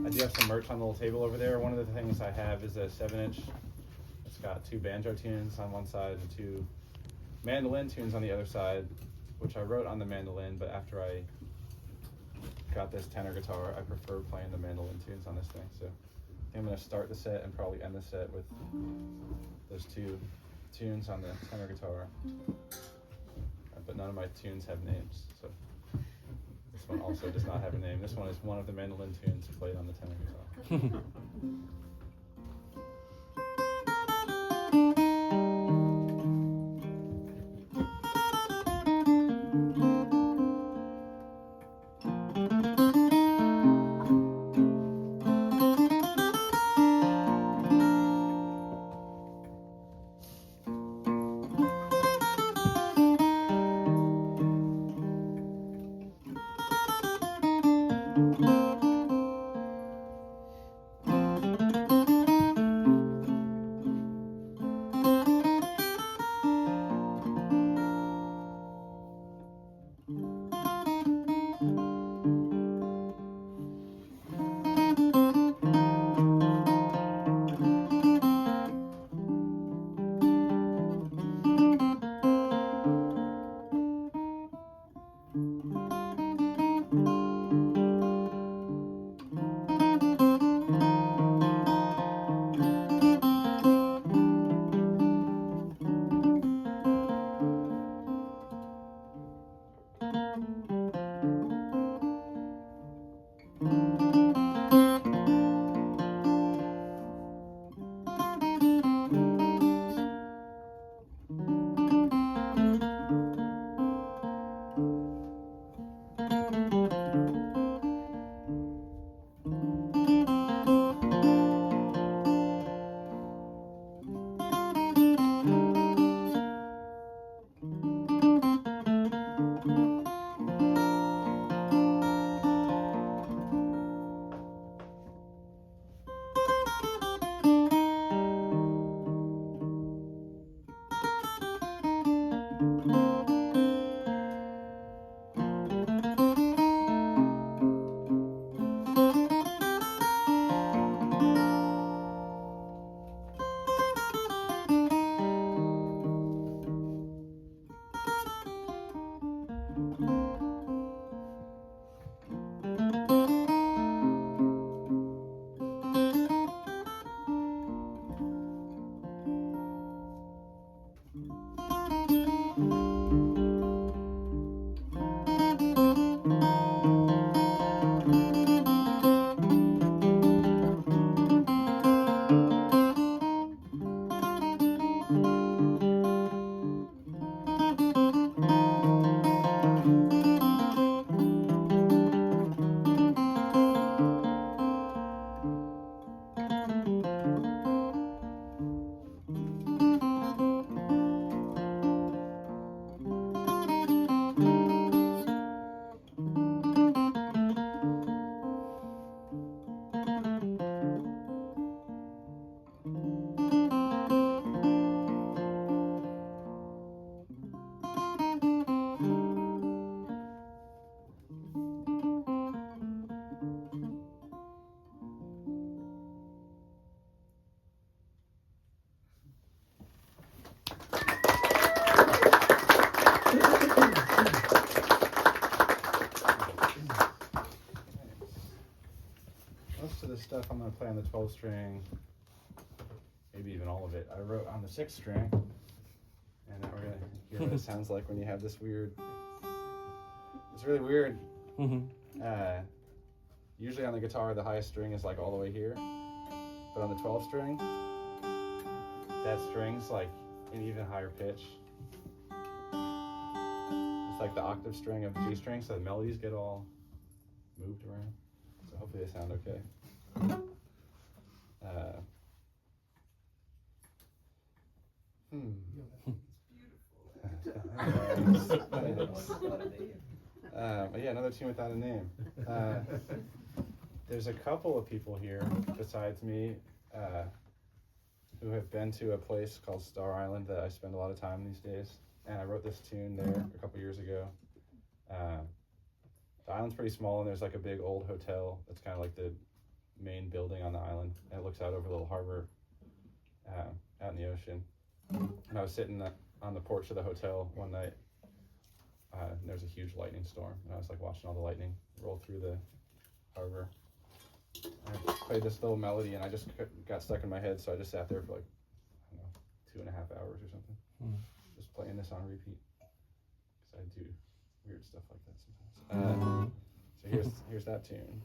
I do have some merch on the little table over there. One of the things I have is a 7-inch. It's got 2 banjo tunes on one side and 2 mandolin tunes on the other side, which I wrote on the mandolin, but after I got this tenor guitar, I prefer playing the mandolin tunes on this thing. So I'm going to start the set and probably end the set with those 2 tunes on the tenor guitar. But none of my tunes have names, so this one also does not have a name. This one is one of the mandolin tunes played on the tenor guitar. Stuff I'm going to play on the 12 string, maybe even all of it, I wrote on the 6 string, and now we're going to hear what it sounds like when you have this weird, it's really weird. Usually on the guitar the highest string is like all the way here, but on the 12 string that string's like an even higher pitch. It's like the octave string of the G string, so the melodies get all moved around, so hopefully they sound okay. Yeah, another tune without a name. There's a couple of people here besides me who have been to a place called Star Island that I spend a lot of time these days, and I wrote this tune there a couple years ago. The island's pretty small, and there's like a big old hotel that's kind of like the main building on the island. And it looks out over a little harbor out in the ocean. And I was sitting on the porch of the hotel one night. And there was a huge lightning storm, and I was like watching all the lightning roll through the harbor. And I played this little melody, and I just got stuck in my head, so I just sat there for like, I don't know, 2.5 hours or something, just playing this on repeat. Because I do weird stuff like that sometimes. So here's that tune.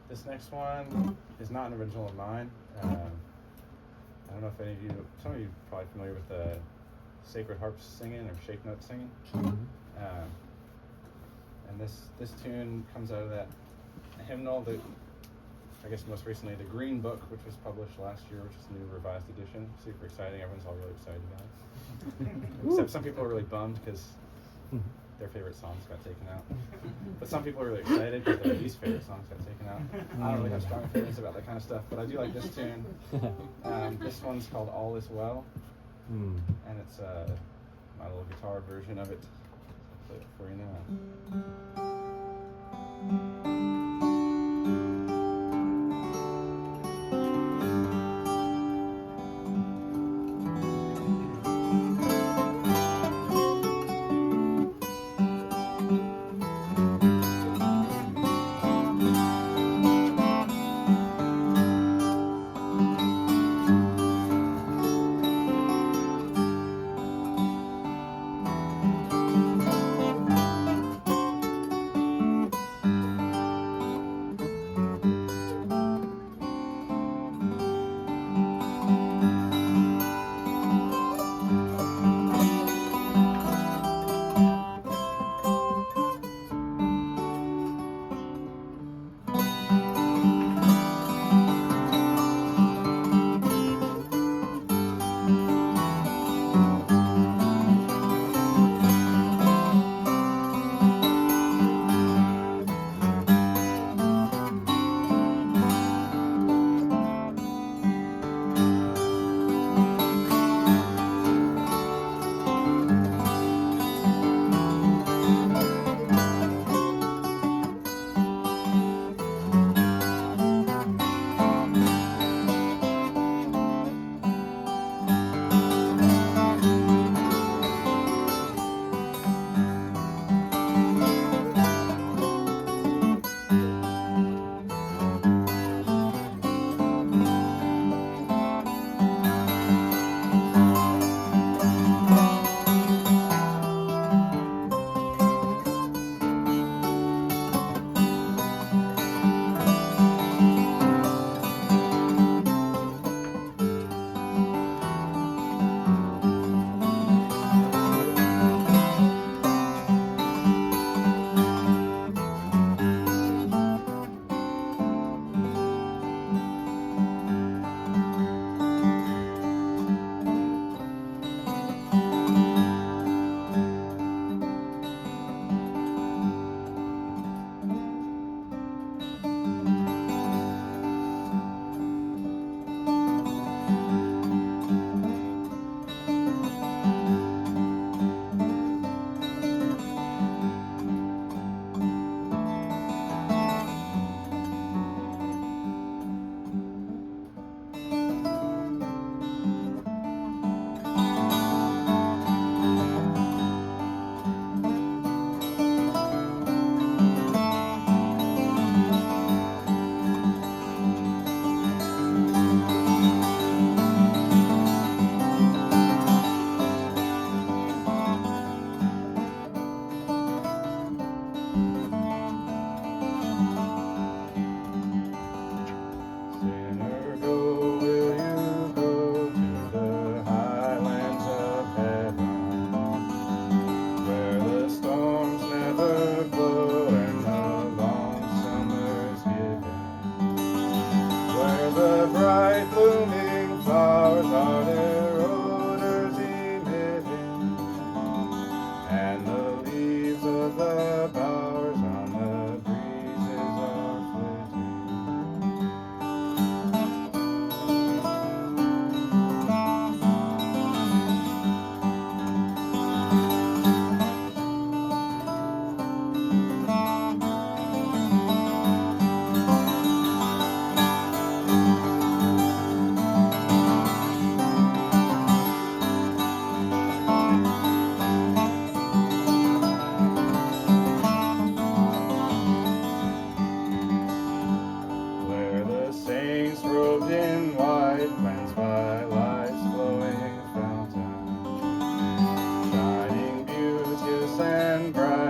This next one is not an original of mine. I don't know if any of you, some of you are probably familiar with the sacred harp singing or shape note singing. And this tune comes out of that hymnal that, I guess most recently, the Green Book, which was published last year, which is a new revised edition. Super exciting. Everyone's all really excited about it. Except some people are really bummed because their favorite songs got taken out. But some people are really excited because their least favorite songs got taken out. I don't really have strong opinions about that kind of stuff, but I do like this tune. This one's called All Is Well, and it's my little guitar version of it. I'll play it for you now.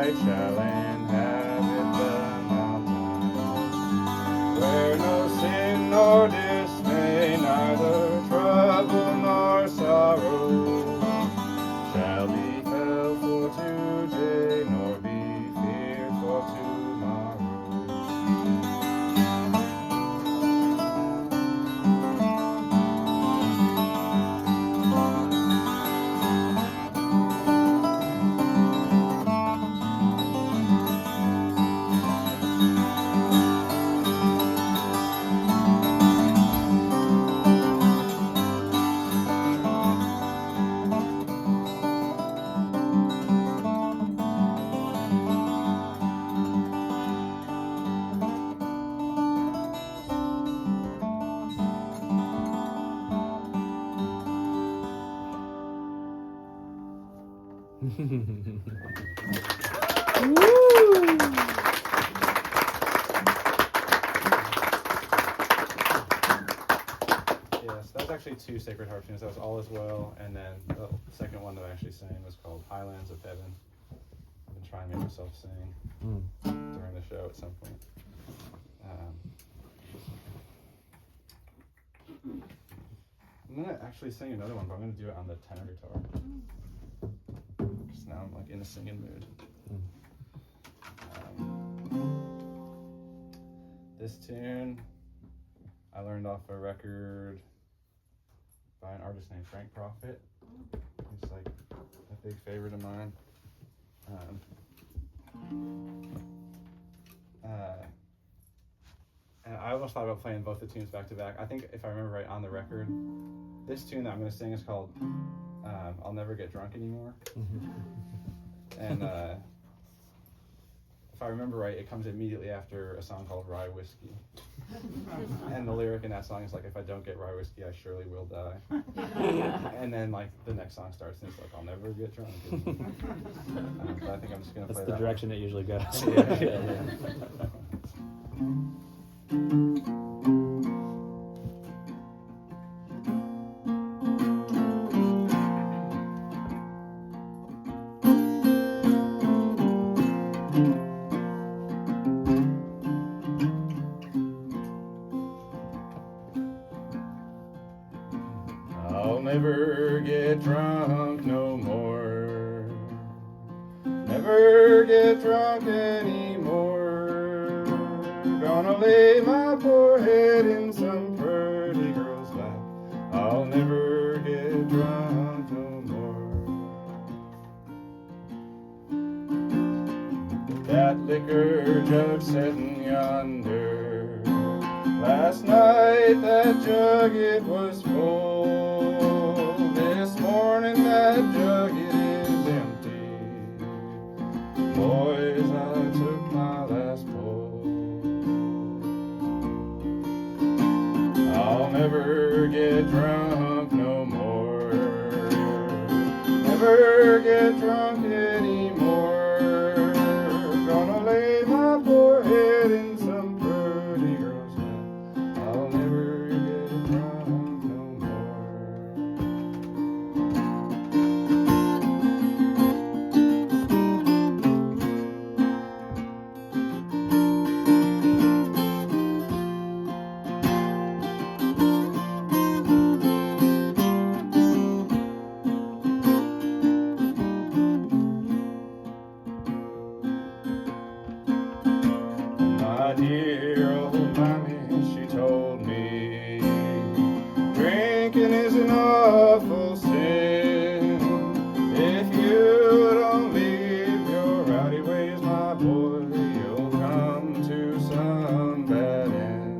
bright shall inhabit the mountain, where no sin nor dismay, neither trouble nor sorrow shall befell for today, nor be feared for tomorrow. Yes, that was actually two Sacred Harp tunes. That was All Is Well, and then the second one that I actually sang was called Highlands of Heaven. I've been trying to make myself sing during the show at some point. I'm gonna actually sing another one, but I'm gonna do it on the tenor guitar. Because now I'm like in a singing mood. This tune I learned off a record by an artist named Frank Prophet. He's like a big favorite of mine. And I almost thought about playing both the tunes back to back. I think if I remember right on the record, this tune that I'm going to sing is called I'll Never Get Drunk Anymore. And if I remember right, it comes immediately after a song called Rye Whiskey. And the lyric in that song is like, if I don't get rye whiskey, I surely will die. And then like the next song starts and it's like, I'll never get drunk anymore. But I think I'm just going to play that. That's the direction it usually goes. Yeah. I'll never get drunk no more. Never get drunk anymore. Gonna lay my poor head in some pretty girl's lap. I'll never get drunk no more. That liquor jug sitting yonder, last night that jug it was full. This morning that jug it is empty. Boys, I took my last pull. I'll never get drunk no more. Never get drunk anymore. Gonna lay my poor head in some pretty girl's lap. I'll never get drunk no My dear old mammy, she told me drinking is an awful sin. If you don't leave your rowdy ways, my boy, you'll come to some bad end.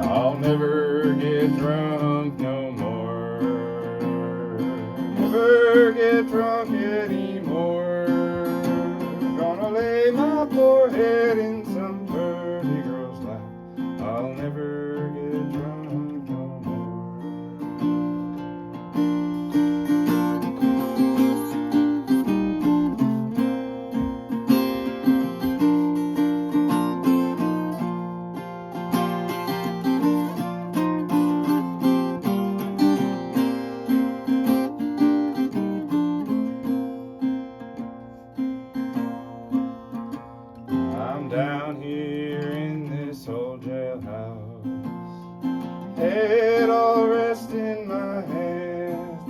I'll never get drunk no more. Never get drunk anymore. Gonna lay my poor head in some pretty girl's lap. I'll never get drunk no more. it all rest in my hands.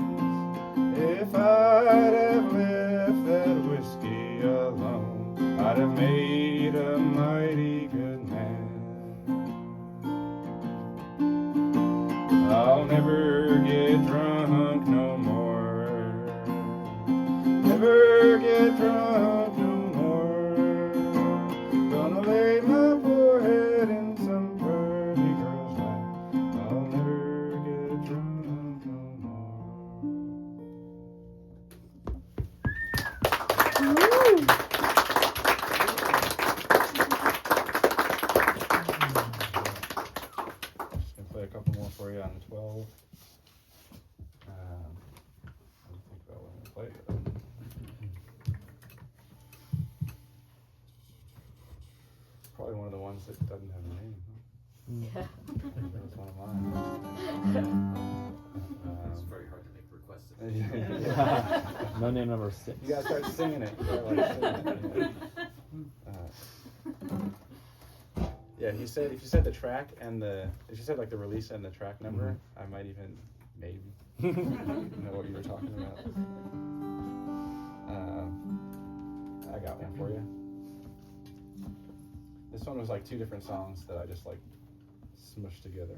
If I'd have left that whiskey alone, I'd have made a mighty good man. I'll never get drunk no more. Never get drunk no more. Gonna lay my poor head in some pretty girl's lap. I'll never get drunk no more. Just gonna play a couple more for you on the 12. Let me think about what I'm gonna play. Probably one of the ones that doesn't have a name. Yeah. That was one of mine. It's very hard to make requests. Yeah. No name number 6. You gotta start singing it. You gotta, like, sing it. Yeah, he said if you said the track and if you said like the release and the track number, I might even maybe know what you were talking about. I got one for you. This one was like 2 different songs that I just like smushed together.